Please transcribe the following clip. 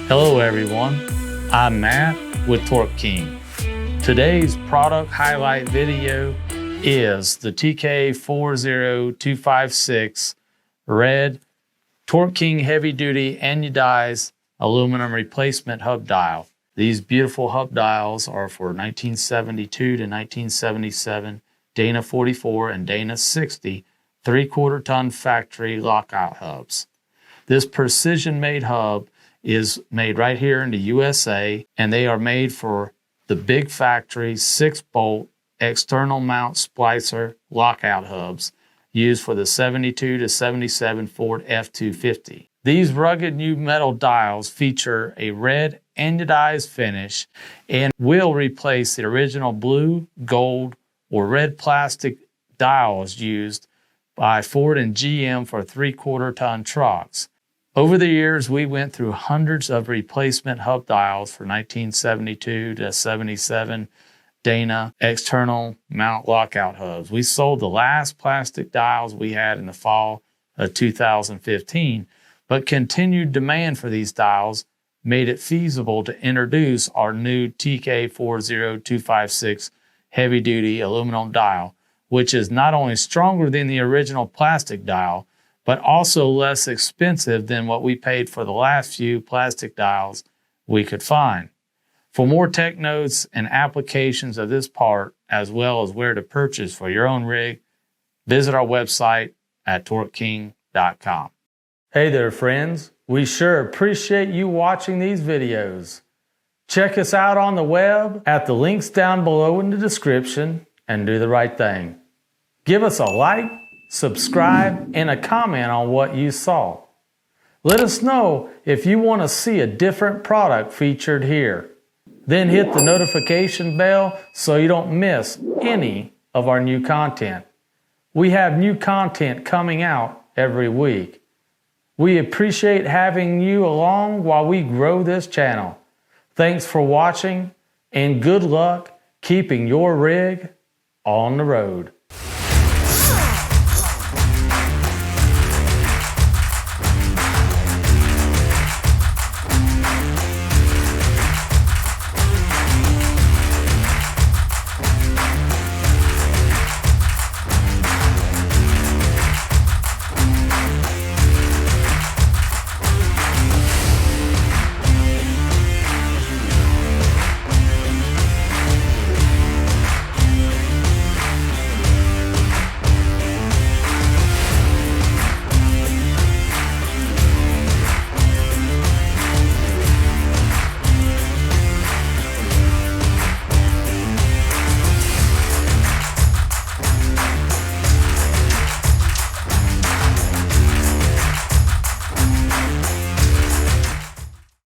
Hello everyone, I'm Matt with Torque King. Today's product highlight video is the TK40256 red Torque King heavy duty anodized aluminum replacement hub dial. These beautiful hub dials are for 1972 to 1977 Dana 44 and Dana 60 3/4 ton factory lockout hubs. This precision made hub is made right here in the USA, and they are made for the big factory 6-bolt external mount splicer lockout hubs used for the 72 to 77 Ford F-250. These rugged new metal dials feature a red anodized finish and will replace the original blue, gold, or red plastic dials used by Ford and GM for 3/4 ton trucks. Over the years, we went through hundreds of replacement hub dials for 1972 to 77 Dana external mount lockout hubs. We sold the last plastic dials we had in the fall of 2015, but continued demand for these dials made it feasible to introduce our new TK40256 heavy-duty aluminum dial, which is not only stronger than the original plastic dial, but also less expensive than what we paid for the last few plastic dials we could find. For more tech notes and applications of this part, as well as where to purchase for your own rig, visit our website at TorqueKing.com. Hey there, friends. We sure appreciate you watching these videos. Check us out on the web at the links down below in the description and do the right thing. Give us a like, subscribe, and a comment on what you saw. Let us know if you want to see a different product featured here. Then hit the notification bell so you don't miss any of our new content. We have new content coming out every week. We appreciate having you along while we grow this channel. Thanks for watching and good luck keeping your rig on the road.